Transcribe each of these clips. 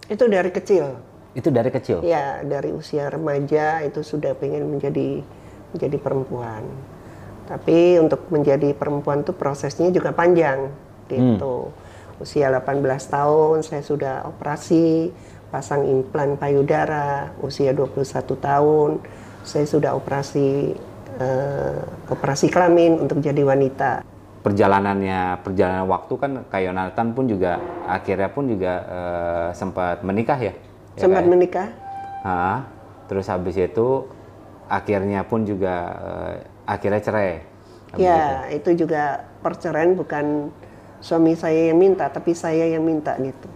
Itu dari kecil. Itu dari kecil? Ya, dari usia remaja itu sudah pengen menjadi perempuan. Tapi untuk menjadi perempuan tuh prosesnya juga panjang gitu. Usia 18 tahun saya sudah operasi pasang implan payudara. Usia 21 tahun saya sudah operasi kelamin untuk jadi wanita. Perjalanan waktu kan Kak Yonatan pun juga akhirnya pun juga sempat menikah ya? Sempat menikah. Terus habis itu akhirnya pun juga akhirnya cerai. Ya, itu juga perceraian bukan suami saya yang minta, tapi saya yang minta gitu.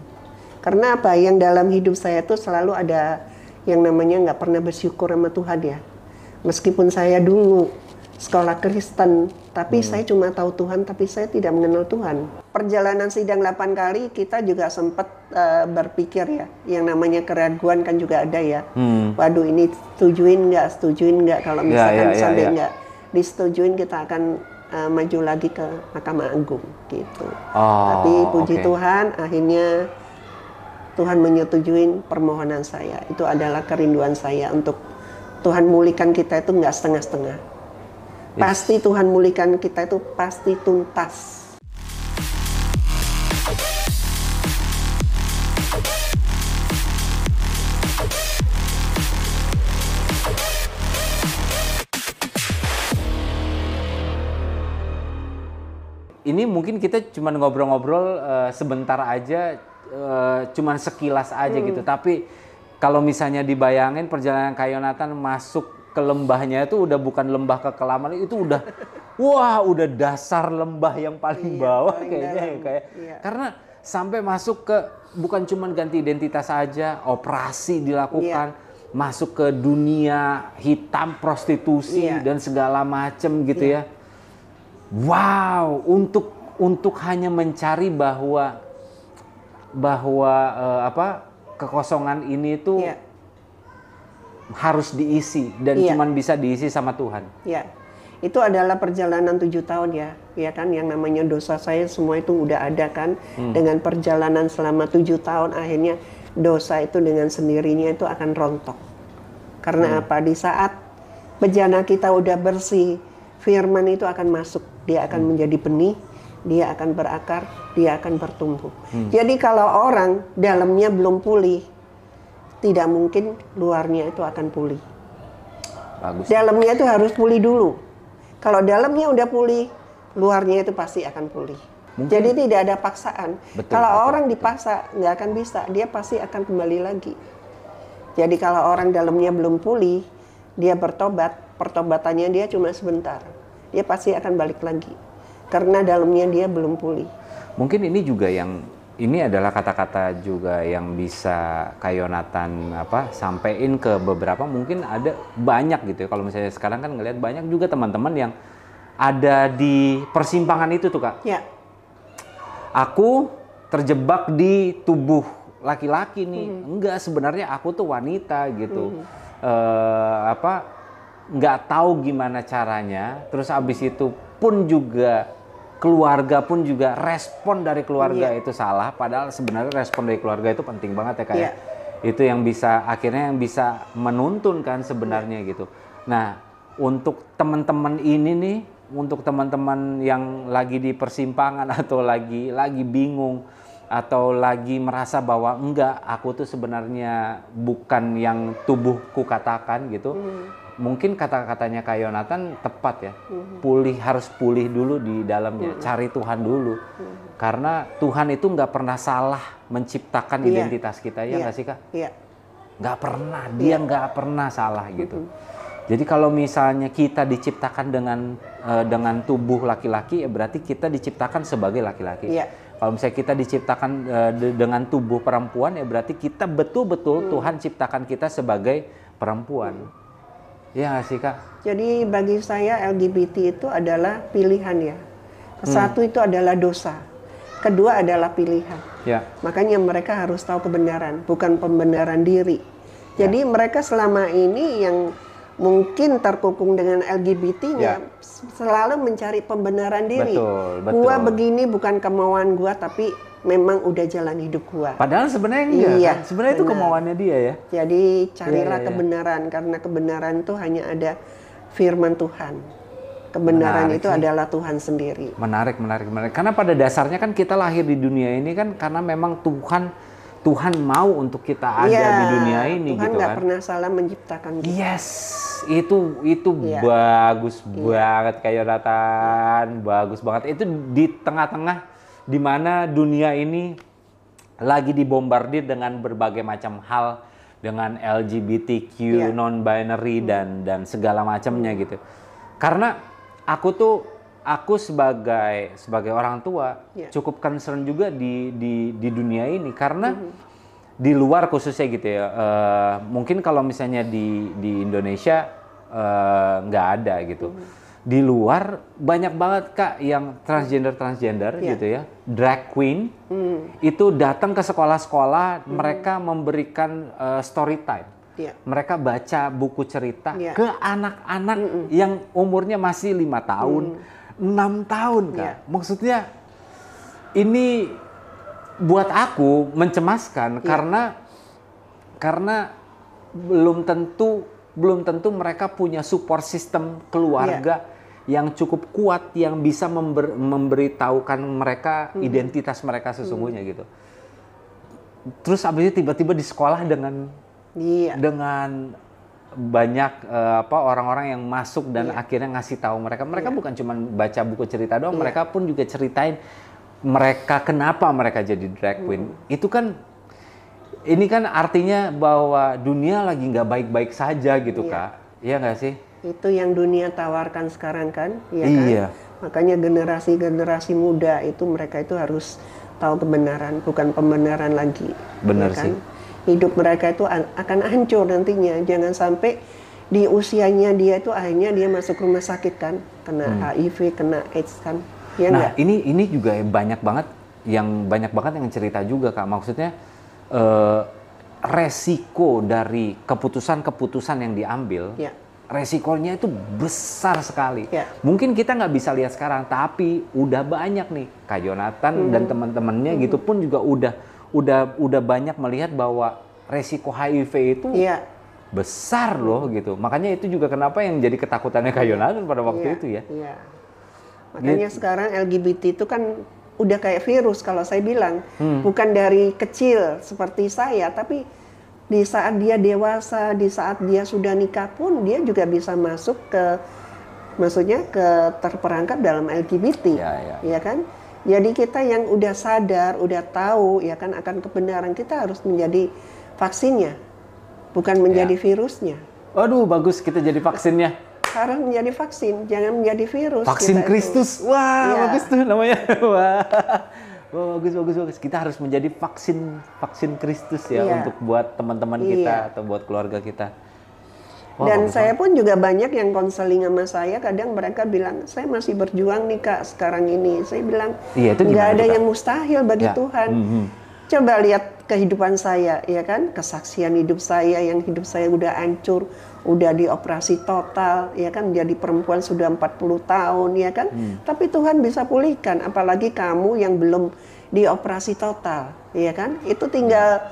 Karena apa? Yang dalam hidup saya tuh selalu ada yang namanya nggak pernah bersyukur sama Tuhan ya. Meskipun saya dulu sekolah Kristen, tapi saya cuma tahu Tuhan, tapi saya tidak mengenal Tuhan. Perjalanan sidang 8 kali kita juga sempat berpikir ya, yang namanya keraguan kan juga ada ya. Waduh, ini setujuin nggak, kalau misalkan sampai nggak disetujuin kita akan maju lagi ke Mahkamah Agung gitu. Tapi puji Tuhan akhirnya Tuhan menyetujui permohonan saya. Itu adalah kerinduan saya untuk Tuhan mulihkan kita itu nggak setengah-setengah. Pasti Tuhan mulihkan kita itu pasti tuntas. Ini mungkin kita cuma ngobrol-ngobrol sebentar aja, cuma sekilas aja gitu. Tapi kalau misalnya dibayangin perjalanan Kak Yonatan masuk ke lembahnya itu udah bukan lembah kekelaman, itu udah udah dasar lembah yang paling bawah kayaknya ya kayak. Karena sampai masuk ke bukan cuma ganti identitas saja, operasi dilakukan, masuk ke dunia hitam, prostitusi dan segala macem gitu ya. Wow, untuk hanya mencari bahwa kekosongan ini tuh harus diisi dan cuman bisa diisi sama Tuhan. Ya, itu adalah perjalanan 7 tahun ya kan, yang namanya dosa saya semua itu udah ada kan. Dengan perjalanan selama 7 tahun akhirnya dosa itu dengan sendirinya itu akan rontok. Karena apa? Di saat bejana kita udah bersih, firman itu akan masuk, dia akan menjadi benih, dia akan berakar, dia akan bertumbuh. Jadi kalau orang dalamnya belum pulih, tidak mungkin luarnya itu akan pulih. Bagus. Dalamnya itu harus pulih dulu. Kalau dalamnya udah pulih, luarnya itu pasti akan pulih. Jadi tidak ada paksaan. Kalau orang dipaksa, nggak akan bisa, dia pasti akan kembali lagi. Jadi kalau orang dalamnya belum pulih, dia bertobat, pertobatannya dia cuma sebentar. Dia pasti akan balik lagi. Karena dalamnya dia belum pulih. Mungkin ini adalah kata-kata juga yang bisa Kak Yonatan sampein ke beberapa, mungkin ada banyak gitu ya. Kalau misalnya sekarang kan ngelihat banyak juga teman-teman yang ada di persimpangan itu tuh Kak. Ya. Aku terjebak di tubuh laki-laki nih. Enggak, sebenarnya aku tuh wanita gitu. Nggak tahu gimana caranya. Terus abis itu pun juga keluarga pun juga respon dari keluarga itu salah, padahal sebenarnya respon dari keluarga itu penting banget ya Kak. Itu yang bisa akhirnya yang bisa menuntun kan sebenarnya gitu. Nah, untuk teman-teman ini nih, untuk teman-teman yang lagi di persimpangan atau lagi bingung atau lagi merasa bahwa enggak, aku tuh sebenarnya bukan yang tubuhku katakan gitu. Mungkin kata-katanya Kak Yonatan tepat ya. Harus pulih dulu di dalamnya, cari Tuhan dulu. Karena Tuhan itu nggak pernah salah menciptakan identitas kita, ya nggak sih Kak? Iya. Nggak pernah, dia nggak pernah salah gitu. Jadi kalau misalnya kita diciptakan dengan tubuh laki-laki, ya berarti kita diciptakan sebagai laki-laki. Kalau misalnya kita diciptakan dengan tubuh perempuan, ya berarti kita betul-betul Tuhan ciptakan kita sebagai perempuan. Iya nggak sih Kak? Jadi bagi saya LGBT itu adalah pilihan ya. Satu itu adalah dosa. Kedua adalah pilihan. Makanya mereka harus tahu kebenaran, bukan pembenaran diri. Jadi mereka selama ini yang mungkin terkukung dengan LGBT-nya selalu mencari pembenaran diri. Betul. Gua begini bukan kemauan gua, tapi memang udah jalan hidup gua. Padahal sebenarnya enggak Iya, kan? Sebenarnya itu benar. kemauannya dia ya. Jadi carilah Iya. kebenaran, karena kebenaran itu hanya ada firman Tuhan. Kebenaran Menarik itu sih. adalah Tuhan sendiri. Menarik. Karena pada dasarnya kan kita lahir di dunia ini kan karena memang Tuhan mau untuk kita ada Iya, di dunia ini Tuhan gitu nggak kan. pernah salah menciptakan kita. Yes, itu Iya. bagus banget Kak Yonatan, bagus banget. Itu di tengah-tengah di mana dunia ini lagi dibombardir dengan berbagai macam hal, dengan LGBTQ, Iya. non-binary dan segala macamnya gitu. Karena aku sebagai orang tua Iya. cukup concern juga di dunia ini karena di luar khususnya gitu ya. Mungkin kalau misalnya di Indonesia nggak ada gitu. Di luar banyak banget Kak yang transgender Iya. gitu ya, drag queen itu datang ke sekolah-sekolah, mereka memberikan story time. Iya. Mereka baca buku cerita Iya. ke anak-anak yang umurnya masih 5 tahun, 6 tahun Kak. Iya. Maksudnya ini buat aku mencemaskan karena belum tentu mereka punya support system keluarga yang cukup kuat yang bisa memberitahukan mereka identitas mereka sesungguhnya gitu. Terus abis itu tiba-tiba di sekolah dengan banyak orang-orang yang masuk dan akhirnya ngasih tahu mereka bukan cuma baca buku cerita doang, mereka pun juga ceritain mereka kenapa mereka jadi drag queen. Itu kan ini kan artinya bahwa dunia lagi nggak baik-baik saja gitu Kak. Iya nggak sih? Itu yang dunia tawarkan sekarang kan, ya Iya. kan? Makanya generasi muda itu mereka itu harus tahu kebenaran, bukan pembenaran lagi. Benar ya kan? sih. Hidup mereka itu akan hancur nantinya. Jangan sampai di usianya dia itu akhirnya dia masuk rumah sakit kan, kena HIV, kena AIDS kan. Ya Nah, enggak? ini juga banyak banget yang cerita juga Kak. Maksudnya resiko dari keputusan-keputusan yang diambil, Ya. resikonya itu besar sekali. Ya. Mungkin kita nggak bisa lihat sekarang, tapi udah banyak nih Kak Yonatan dan teman-temannya gitu pun juga udah banyak melihat bahwa resiko HIV itu Iya. besar loh gitu. Makanya itu juga kenapa yang jadi ketakutannya Kak Yonatan pada waktu Iya, itu ya. Iya. Makanya sekarang LGBT itu kan udah kayak virus kalau saya bilang. Bukan dari kecil seperti saya, tapi di saat dia dewasa, di saat dia sudah nikah pun dia juga bisa masuk terperangkap dalam LGBT. Ya kan? Jadi kita yang udah sadar, udah tahu ya kan akan kebenaran, kita harus menjadi vaksinnya, bukan menjadi virusnya. Aduh, bagus kita jadi vaksinnya. Harus menjadi vaksin, jangan menjadi virus. Vaksin kita Kristus. itu. Wah, Iya. bagus tuh namanya. Wah. Wah, bagus. Kita harus menjadi vaksin Kristus ya Iya. untuk buat teman-teman kita Iya. atau buat keluarga kita. Wah, Dan bagus saya pun juga banyak yang konseling sama saya, kadang mereka bilang, saya masih berjuang nih Kak sekarang ini. Saya bilang, Iya, itu nggak gimana ada tuh, Kak? yang mustahil bagi Ya. Tuhan. Coba lihat kehidupan saya, ya kan, kesaksian hidup saya, yang hidup saya udah hancur, udah dioperasi total, ya kan, jadi perempuan sudah 40 tahun, ya kan. Tapi Tuhan bisa pulihkan, apalagi kamu yang belum dioperasi total, ya kan. Itu tinggal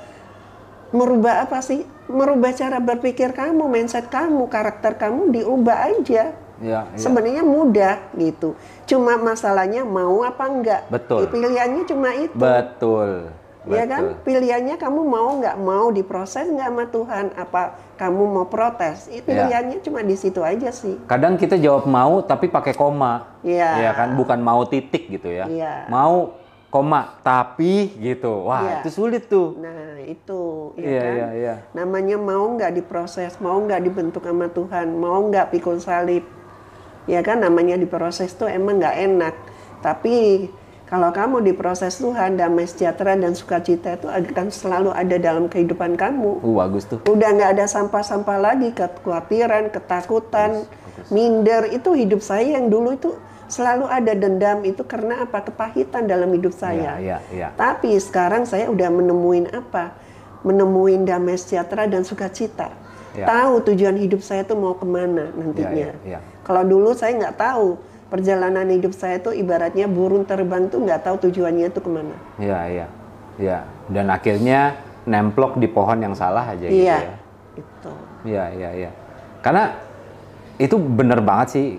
merubah apa sih? Merubah cara berpikir kamu, mindset kamu, karakter kamu diubah aja. Ya, Sebenarnya mudah gitu. Cuma masalahnya mau apa enggak. Betul. Pilihannya cuma itu. Betul. Ya kan? Pilihannya kamu mau nggak mau diproses nggak sama Tuhan? Apa kamu mau protes? Pilihannya cuma di situ aja sih. Kadang kita jawab mau tapi pakai koma. Iya. Ya kan, bukan mau titik gitu ya. Iya. Mau koma tapi gitu. Wah, Iya. itu sulit tuh. Nah itu, ya Iya, kan? iya, iya. Namanya mau nggak diproses, mau nggak dibentuk sama Tuhan, mau nggak pikul salib. Ya kan, namanya diproses tuh emang nggak enak. Tapi kalau kamu diproses Tuhan, damai sejahtera dan sukacita itu akan selalu ada dalam kehidupan kamu. Bagus tuh. Udah nggak ada sampah-sampah lagi, kekhawatiran, ketakutan, minder. Itu hidup saya yang dulu itu selalu ada dendam, itu karena apa? Kepahitan dalam hidup saya. Iya. Tapi sekarang saya udah menemuin apa? Menemuin damai sejahtera dan sukacita. Ya. Tahu tujuan hidup saya tuh mau kemana nantinya. Iya. Kalau dulu saya nggak tahu, perjalanan hidup saya tuh ibaratnya burung terbang tuh nggak tahu tujuannya tuh kemana. Iya. Dan akhirnya nemplok di pohon yang salah aja gitu ya. Itu. Iya. Karena itu bener banget sih,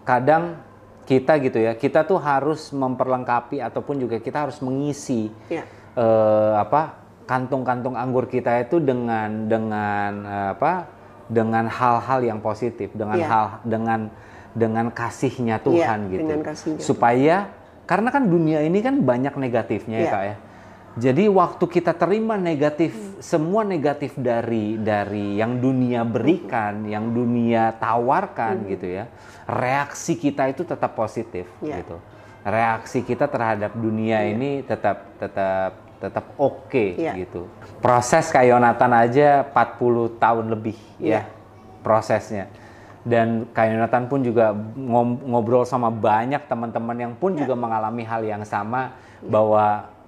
kadang kita gitu ya, kita tuh harus memperlengkapi ataupun juga kita harus mengisi kantung-kantung anggur kita itu dengan hal-hal yang positif, dengan kasihnya Tuhan gitu. Supaya karena kan dunia ini kan banyak negatifnya ya Kak ya. Jadi waktu kita terima negatif, semua negatif dari yang dunia berikan, yang dunia tawarkan gitu ya, reaksi kita itu tetap positif gitu. Reaksi kita terhadap dunia ini tetap oke gitu. Proses Kak Yonatan aja 40 tahun lebih ya prosesnya. Dan Kak Yonatan pun juga ngobrol sama banyak teman-teman yang pun juga mengalami hal yang sama,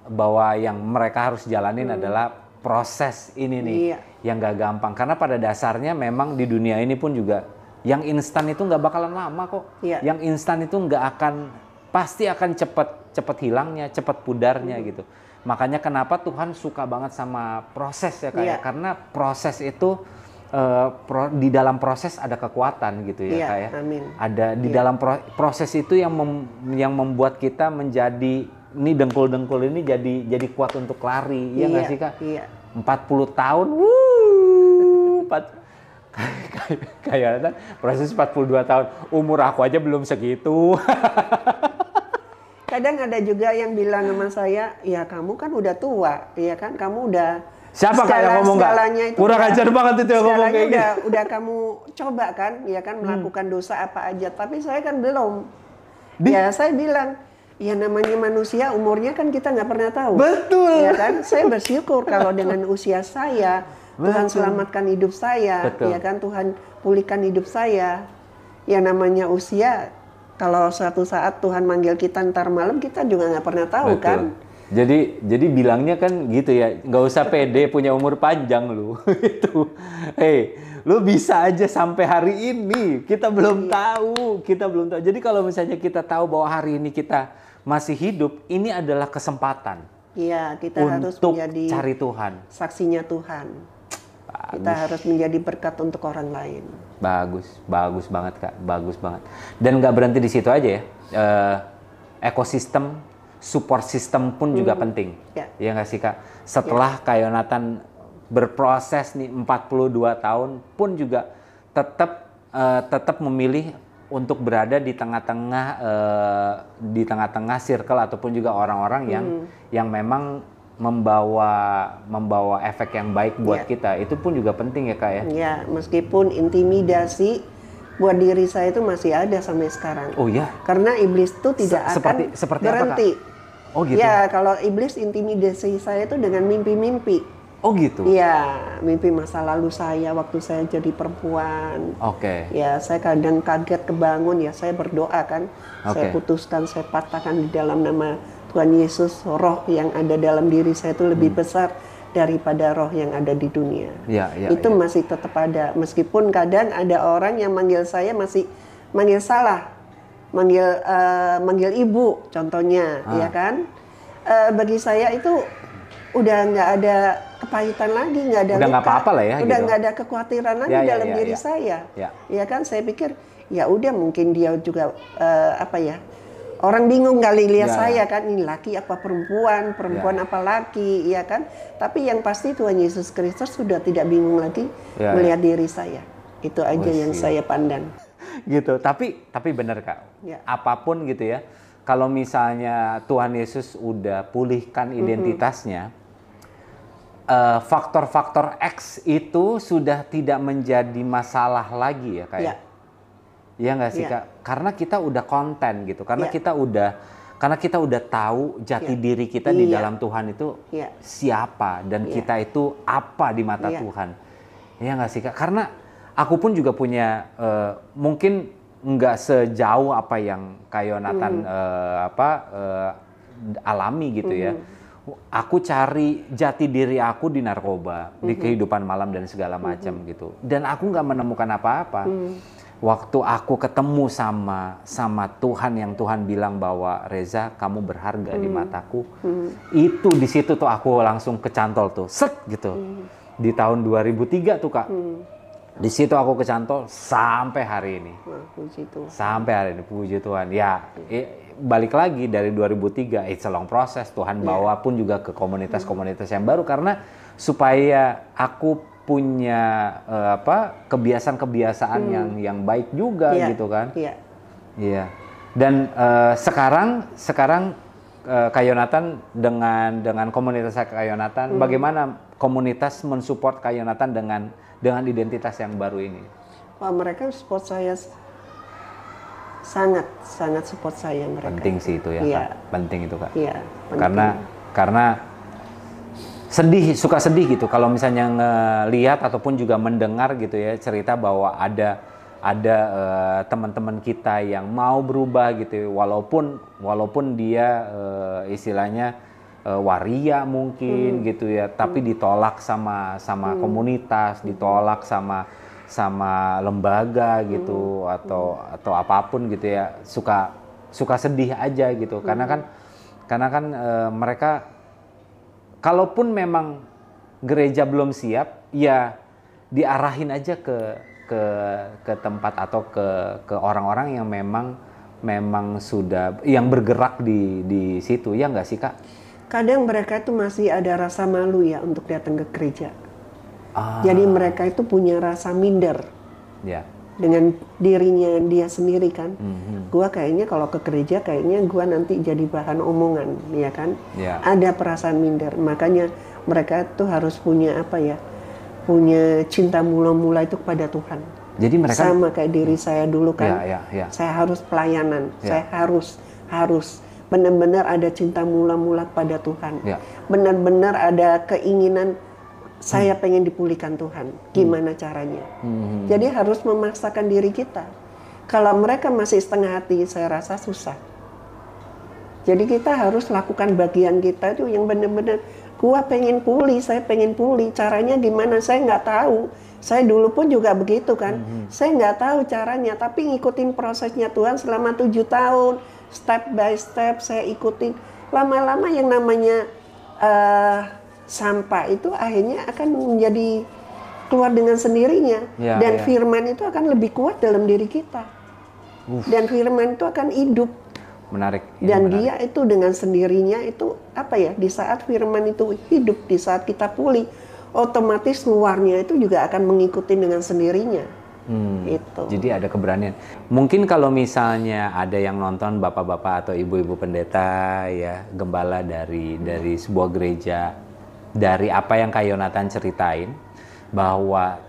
bahwa yang mereka harus jalanin adalah proses ini nih yang gak gampang. Karena pada dasarnya memang di dunia ini pun juga yang instan itu nggak bakalan lama kok. Yang instan itu pasti akan cepet hilangnya, cepet pudarnya gitu. Makanya kenapa Tuhan suka banget sama proses ya Kak ya? Karena proses itu di dalam proses ada kekuatan gitu ya Kak ya. Amin. Ada di dalam proses itu yang membuat kita menjadi ini dengkul-dengkul ini jadi kuat untuk lari. Iya nggak sih Kak? 40 tahun. Kayak proses 42 tahun. Umur aku aja belum segitu. Kadang ada juga yang bilang sama saya, ya kamu kan udah tua, ya kan kamu udah siapa kayak ngomong nggak? Kurang ajar banget itu yang ngomong kayak gitu. Udah kamu coba kan, ya kan melakukan dosa apa aja, tapi saya kan belum. Ya saya bilang, ya namanya manusia umurnya kan kita nggak pernah tahu. Betul. Ya kan, saya bersyukur kalau dengan usia saya Tuhan selamatkan hidup saya, ya kan Tuhan pulihkan hidup saya. Ya namanya usia. Kalau suatu saat Tuhan manggil kita ntar malam, kita juga nggak pernah tahu kan. Jadi bilangnya kan gitu ya, nggak usah pede punya umur panjang lu. Itu, lu bisa aja sampai hari ini. Kita belum tahu. Jadi kalau misalnya kita tahu bahwa hari ini kita masih hidup, ini adalah kesempatan. Iya, kita harus menjadi cari Tuhan, saksinya Tuhan. Bagus. Kita harus menjadi berkat untuk orang lain. Bagus banget Kak, bagus banget. Dan nggak berhenti di situ aja ya. Ekosistem, support system pun juga penting. Ya nggak sih Kak? Setelah Kak Yonatan berproses nih 42 tahun pun juga tetap memilih untuk berada di tengah-tengah circle ataupun juga orang-orang yang memang membawa efek yang baik buat kita. Itu pun juga penting ya Kak ya. Ya, meskipun intimidasi buat diri saya itu masih ada sampai sekarang. Oh ya. Karena iblis itu tidak akan berhenti. Apa, Kak? Oh gitu. Ya, kalau iblis intimidasi saya itu dengan mimpi-mimpi. Oh gitu. Iya, mimpi masa lalu saya waktu saya jadi perempuan. Oke. Ya, saya kadang kaget kebangun, ya saya berdoa kan. Saya putuskan, saya patahkan di dalam nama Tuhan Yesus, roh yang ada dalam diri saya itu lebih besar daripada roh yang ada di dunia. Itu masih tetap ada, meskipun kadang ada orang yang manggil saya masih manggil salah, manggil ibu, contohnya, ya kan? Bagi saya itu udah nggak ada kepahitan lagi, nggak ada udah nggak apa-apa lah ya, udah nggak ada kekhawatiran lagi dalam diri saya. Ya kan, saya pikir ya udah mungkin dia juga orang bingung kali lihat saya kan, ini laki apa perempuan apa laki, ya kan. Tapi yang pasti Tuhan Yesus Kristus sudah tidak bingung lagi melihat diri saya. Itu aja yang saya pandang. Gitu. Tapi benar Kak. Apapun gitu ya. Kalau misalnya Tuhan Yesus udah pulihkan identitasnya, faktor-faktor X itu sudah tidak menjadi masalah lagi ya Kak. Iya nggak sih Kak? Karena kita udah konten gitu, karena kita udah tahu jati diri kita di dalam Tuhan itu siapa dan kita itu apa di mata Tuhan. Iya nggak sih Kak? Karena aku pun juga punya mungkin nggak sejauh apa yang Kak Yonatan alami gitu ya. Aku cari jati diri aku di narkoba, di kehidupan malam dan segala macam gitu. Dan aku nggak menemukan apa-apa. waktu aku ketemu sama Tuhan, yang Tuhan bilang bahwa Reza, kamu berharga di mataku. Itu di situ tuh aku langsung kecantol tuh, set gitu. Di tahun 2003 tuh Kak. Di situ aku kecantol sampai hari ini. Wah, puji Tuhan. Sampai hari ini, puji Tuhan. Ya, balik lagi dari 2003, it's a long process. Tuhan bawa pun juga ke komunitas-komunitas yang baru karena supaya aku punya kebiasaan-kebiasaan yang baik juga gitu kan. Iya. Dan sekarang Kak Yonatan dengan komunitas Kak Yonatan, bagaimana komunitas mensupport Kak Yonatan dengan identitas yang baru ini? Wah, mereka support saya sangat support saya mereka. Penting sih itu ya, Kak. Penting itu Kak. Iya. Karena suka sedih gitu kalau misalnya ngelihat ataupun juga mendengar gitu ya cerita bahwa ada teman-teman kita yang mau berubah gitu, walaupun dia istilahnya waria mungkin gitu ya, tapi ditolak sama komunitas, ditolak sama lembaga gitu atau apapun gitu ya, suka sedih aja gitu karena kan mereka kalaupun memang gereja belum siap, ya diarahin aja ke tempat atau ke orang-orang yang memang sudah yang bergerak di situ, ya nggak sih Kak? Kadang mereka itu masih ada rasa malu ya untuk datang ke gereja. Jadi mereka itu punya rasa minder dengan dirinya dia sendiri kan. Gua kayaknya kalau ke gereja kayaknya gua nanti jadi bahan omongan, ya kan? Ada perasaan minder, makanya mereka tuh harus punya punya cinta mula-mula itu kepada Tuhan. Jadi mereka sama kayak diri saya dulu kan. Saya harus pelayanan, saya harus benar-benar ada cinta mula-mula kepada Tuhan. Benar-benar ada keinginan saya pengen dipulihkan Tuhan. Gimana caranya? Jadi harus memaksakan diri kita. Kalau mereka masih setengah hati, saya rasa susah. Jadi kita harus lakukan bagian kita itu yang benar-benar, gua pengen pulih, saya pengen pulih. Caranya gimana? Saya nggak tahu. Saya dulu pun juga begitu kan. Saya nggak tahu caranya, tapi ngikutin prosesnya Tuhan selama 7 tahun. Step by step saya ikutin. Lama-lama yang namanya sampah itu akhirnya akan menjadi keluar dengan sendirinya. Dan firman itu akan lebih kuat dalam diri kita. Dan firman itu akan hidup. Menarik. Dan dia itu dengan sendirinya itu di saat firman itu hidup, di saat kita pulih, otomatis luarnya itu juga akan mengikuti dengan sendirinya. Itu. Jadi ada keberanian. Mungkin kalau misalnya ada yang nonton bapak-bapak atau ibu-ibu pendeta ya, gembala dari sebuah gereja, dari apa yang Kak Yonatan ceritain, bahwa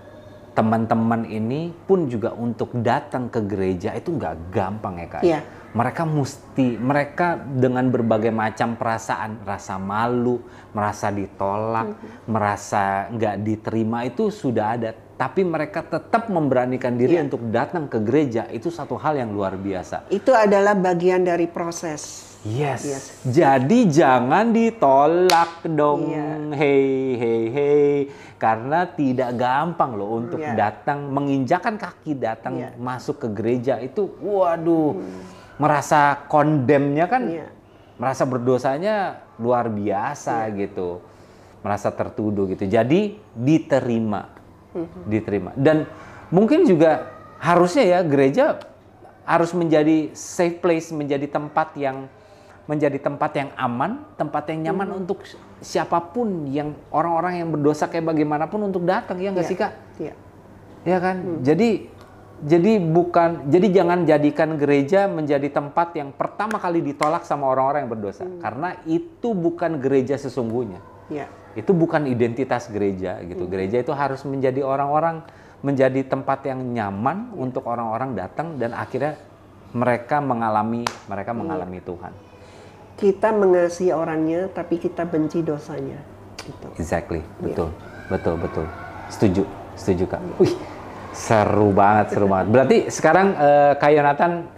teman-teman ini pun juga untuk datang ke gereja itu nggak gampang ya Kak. Mereka dengan berbagai macam perasaan, rasa malu, merasa ditolak, merasa nggak diterima itu sudah ada. Tapi mereka tetap memberanikan diri untuk datang ke gereja, itu satu hal yang luar biasa. Itu adalah bagian dari proses. Yes. Jadi jangan ditolak dong, hey. Karena tidak gampang loh untuk datang, menginjakan kaki datang masuk ke gereja itu, waduh, merasa condemn-nya kan, merasa berdosanya luar biasa gitu, merasa tertuduh gitu. Jadi diterima. Dan mungkin juga harusnya ya gereja harus menjadi safe place, menjadi tempat yang aman, tempat yang nyaman untuk siapapun, yang orang-orang yang berdosa kayak bagaimanapun untuk datang, ya nggak sih Kak? Ya kan. Jadi jangan jadikan gereja menjadi tempat yang pertama kali ditolak sama orang-orang yang berdosa, karena itu bukan gereja sesungguhnya. Itu bukan identitas gereja gitu. Gereja itu harus menjadi menjadi tempat yang nyaman untuk orang-orang datang dan akhirnya mereka mengalami Tuhan. Kita mengasihi orangnya tapi kita benci dosanya. Gitu. Exactly, betul. Setuju Kak. Wih, seru banget. Berarti sekarang Kak Yonatan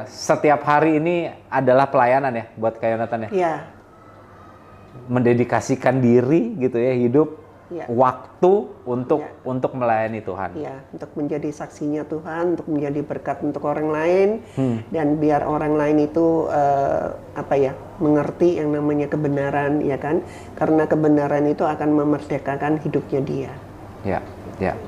setiap hari ini adalah pelayanan ya buat Kak Yonatan ya? Iya. Mendedikasikan diri gitu ya, hidup Ya. waktu untuk Ya. untuk melayani Tuhan. Ya, untuk menjadi saksinya Tuhan, untuk menjadi berkat untuk orang lain, dan biar orang lain itu mengerti yang namanya kebenaran, ya kan? Karena kebenaran itu akan memerdekakan hidupnya dia. Ya, ya.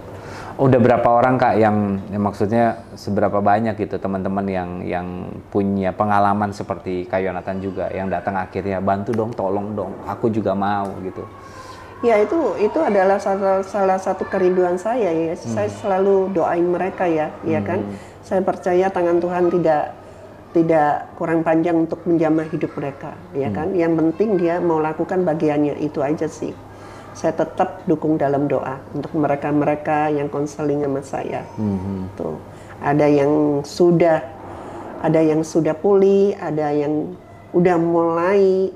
Udah berapa orang Kak yang maksudnya seberapa banyak gitu teman-teman yang punya pengalaman seperti Kak Yonatan juga yang datang akhirnya bantu dong, tolong dong, aku juga mau gitu. Ya, itu adalah salah satu kerinduan saya ya. Saya selalu doain mereka ya kan. Saya percaya tangan Tuhan tidak kurang panjang untuk menjamah hidup mereka, ya kan. Yang penting dia mau lakukan bagiannya, itu aja sih. Saya tetap dukung dalam doa untuk mereka-mereka yang konseling sama saya. Tuh, ada yang sudah pulih, ada yang udah mulai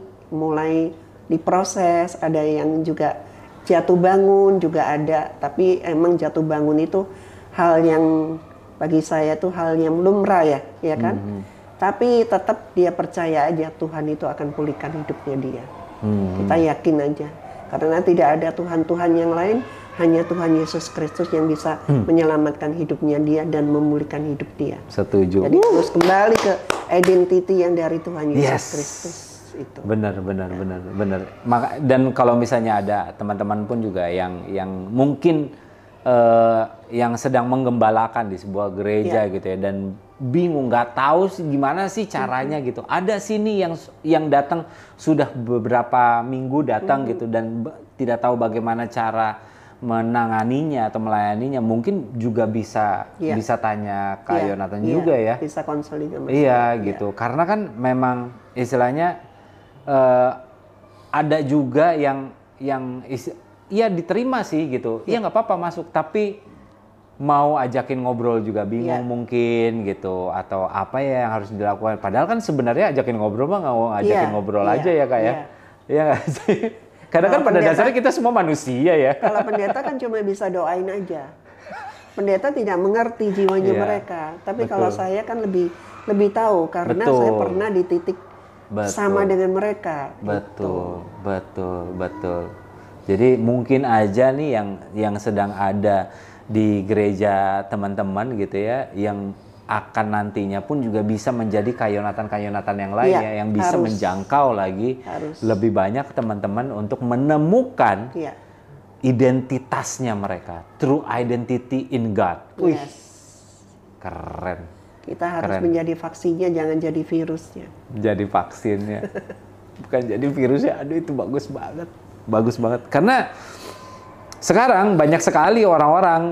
diproses, ada yang juga jatuh bangun juga ada, tapi emang jatuh bangun itu hal yang bagi saya tuh hal yang lumrah ya kan. Tapi tetap dia percaya aja Tuhan itu akan pulihkan hidupnya dia. Kita yakin aja, karena tidak ada Tuhan yang lain, hanya Tuhan Yesus Kristus yang bisa menyelamatkan hidupnya dia dan memulihkan hidup dia. Setuju. Jadi harus kembali ke identity yang dari Tuhan Yesus Kristus. Itu. Benar. Dan kalau misalnya ada teman-teman pun juga yang mungkin yang sedang menggembalakan di sebuah gereja gitu ya, dan bingung nggak tahu gimana sih caranya gitu. Ada sini yang datang sudah beberapa minggu datang gitu dan tidak tahu bagaimana cara menanganinya atau melayaninya, mungkin juga bisa tanya Kak Yonatan juga ya. Bisa konseling sama saya. Gitu. Karena kan memang istilahnya ada juga yang diterima sih gitu. Iya nggak apa-apa masuk, tapi mau ajakin ngobrol juga bingung mungkin gitu, atau apa ya yang harus dilakukan. Padahal kan sebenarnya ajakin ngobrol mah nggak mau ajakin ngobrol aja ya Kak ya. Iya nggak sih? Karena kan pada dasarnya kita semua manusia ya. Kalau pendeta kan cuma bisa doain aja. Pendeta tidak mengerti jiwanya mereka. Tapi kalau saya kan lebih tahu karena saya pernah di titik sama dengan mereka. Betul. Jadi mungkin aja nih yang sedang ada di gereja teman-teman gitu ya, yang akan nantinya pun juga bisa menjadi Kayonatan yang lain yang bisa menjangkau lagi lebih banyak teman-teman untuk menemukan identitasnya mereka, true identity in God. Wih, keren. Kita harus menjadi vaksinnya, jangan jadi virusnya. Jadi vaksinnya, bukan jadi virusnya. Aduh, itu bagus banget. Karena sekarang banyak sekali orang-orang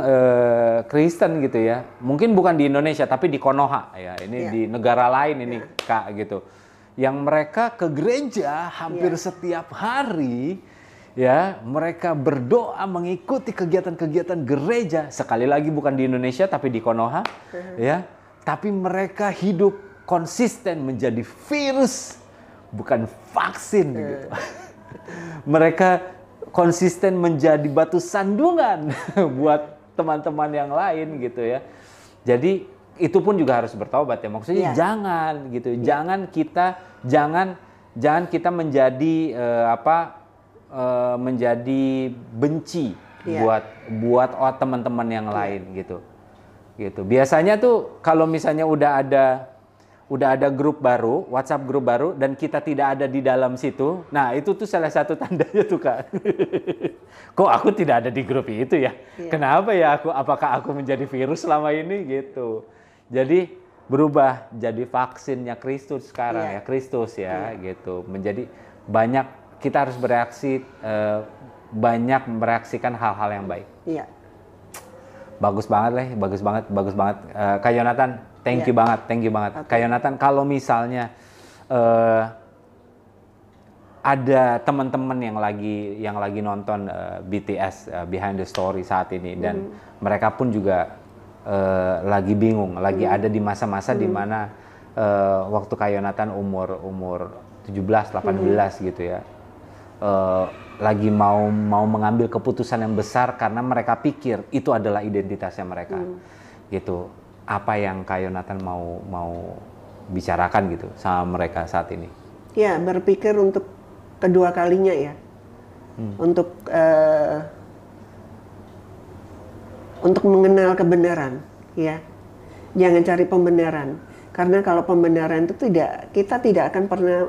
Kristen gitu ya. Mungkin bukan di Indonesia, tapi di Konoha ya. Ini di negara lain ini Kak gitu. Yang mereka ke gereja hampir setiap hari. Ya, mereka berdoa mengikuti kegiatan-kegiatan gereja. Sekali lagi bukan di Indonesia, tapi di Konoha, ya. Tapi mereka hidup konsisten menjadi virus, bukan vaksin gitu. Mereka konsisten menjadi batu sandungan buat teman-teman yang lain gitu ya. Jadi itu pun juga harus bertobat ya. Maksudnya jangan gitu, jangan kita menjadi menjadi benci buat teman-teman yang lain gitu. Biasanya tuh kalau misalnya udah ada grup baru, WhatsApp grup baru, dan kita tidak ada di dalam situ, nah itu tuh salah satu tandanya tuh Kak. Kok aku tidak ada di grup itu ya? Kenapa ya apakah aku menjadi virus selama ini gitu? Jadi berubah jadi vaksinnya Kristus sekarang ya, Kristus ya gitu. Menjadi banyak, kita harus bereaksi, banyak mereaksikan hal-hal yang baik. Iya. Bagus banget. Kak Yonatan, thank you banget. Okay. Kak Yonatan, kalau misalnya ada teman-teman yang lagi nonton BTS Behind the Story saat ini, dan mereka pun juga lagi bingung, lagi ada di masa-masa di mana waktu Kak Yonatan umur 17-18 gitu ya. Lagi mau mengambil keputusan yang besar karena mereka pikir itu adalah identitasnya mereka. Gitu. Apa yang Kak Yonatan mau bicarakan gitu sama mereka saat ini? Ya, berpikir untuk kedua kalinya ya. Untuk untuk mengenal kebenaran, ya. Jangan cari pembenaran, karena kalau pembenaran itu kita tidak akan pernah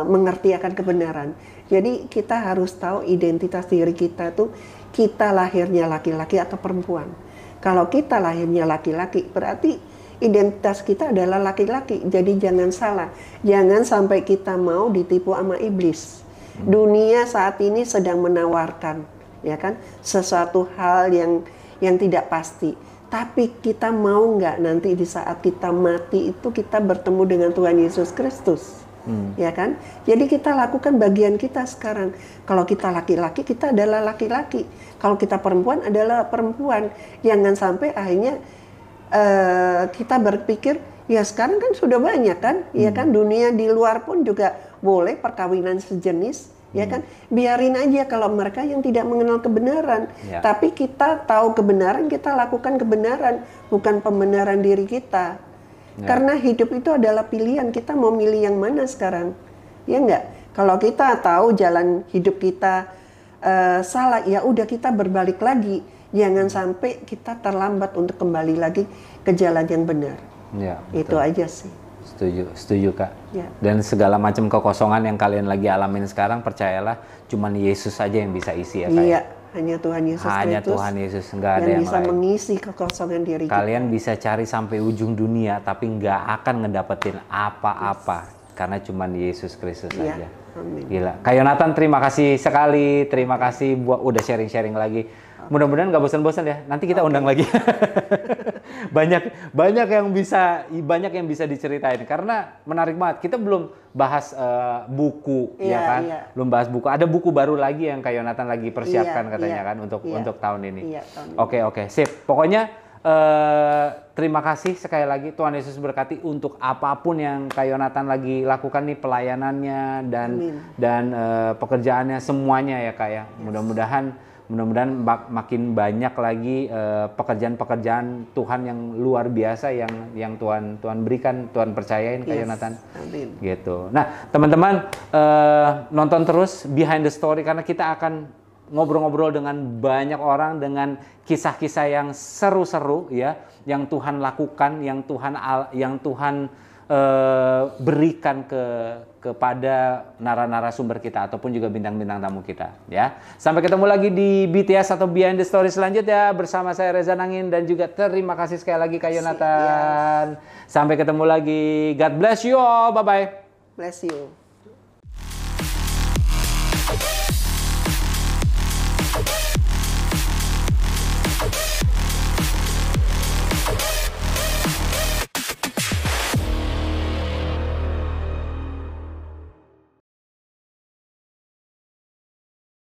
mengerti akan kebenaran. Jadi kita harus tahu identitas diri kita tuh, kita lahirnya laki-laki atau perempuan. Kalau kita lahirnya laki-laki, berarti identitas kita adalah laki-laki. Jadi jangan salah, jangan sampai kita mau ditipu sama iblis. Dunia saat ini sedang menawarkan, ya kan, sesuatu hal yang tidak pasti. Tapi kita mau nggak nanti di saat kita mati itu kita bertemu dengan Tuhan Yesus Kristus, ya kan? Jadi kita lakukan bagian kita sekarang. Kalau kita laki-laki, kita adalah laki-laki. Kalau kita perempuan adalah perempuan. Jangan sampai akhirnya kita berpikir, ya sekarang kan sudah banyak kan, ya kan, dunia di luar pun juga boleh perkawinan sejenis, ya kan, biarin aja kalau mereka yang tidak mengenal kebenaran. Ya. Tapi kita tahu kebenaran, kita lakukan kebenaran, bukan pembenaran diri kita. Ya. Karena hidup itu adalah pilihan, kita mau milih yang mana sekarang, ya enggak? Kalau kita tahu jalan hidup kita salah, ya udah kita berbalik lagi. Jangan sampai kita terlambat untuk kembali lagi ke jalan yang benar. Ya, itu aja sih. Setuju Kak. Ya. Dan segala macam kekosongan yang kalian lagi alamin sekarang, percayalah, cuman Yesus saja yang bisa isi ya Kak. Iya, hanya Tuhan Yesus Kristus. Hanya Tuhan Yesus, nggak ada yang bisa lain. mengisi kekosongan diri kalian kita. Bisa cari sampai ujung dunia, tapi nggak akan ngedapetin apa-apa, karena cuman Yesus Kristus ya. saja. Amin. Gila. Kak Yonatan, terima kasih sekali, terima kasih buat udah sharing-sharing lagi. Mudah-mudahan nggak bosan-bosan ya. Nanti kita undang lagi. banyak yang bisa diceritain karena menarik banget. Kita belum bahas buku, ya kan? Iya. Belum bahas buku. Ada buku baru lagi yang Kak Yonatan lagi persiapkan katanya kan untuk tahun ini. Iya, Oke, sip. Pokoknya terima kasih sekali lagi. Tuhan Yesus berkati untuk apapun yang Kak Yonatan lagi lakukan nih, pelayanannya dan pekerjaannya semuanya ya Kak ya. Mudah-mudahan makin banyak lagi pekerjaan-pekerjaan Tuhan yang luar biasa yang Tuhan berikan, Tuhan percayain Kak Yonatan. Amin. Gitu. Nah, teman-teman nonton terus Behind the Story karena kita akan ngobrol-ngobrol dengan banyak orang dengan kisah-kisah yang seru-seru ya, yang Tuhan lakukan, yang Tuhan berikan kepada narasumber kita ataupun juga bintang-bintang tamu kita ya. Sampai ketemu lagi di BTS atau Behind the Story selanjutnya bersama saya Reza Nangin dan juga terima kasih sekali lagi Kak Yonatan. Sampai ketemu lagi. God bless you all. Bye bye. Bless you.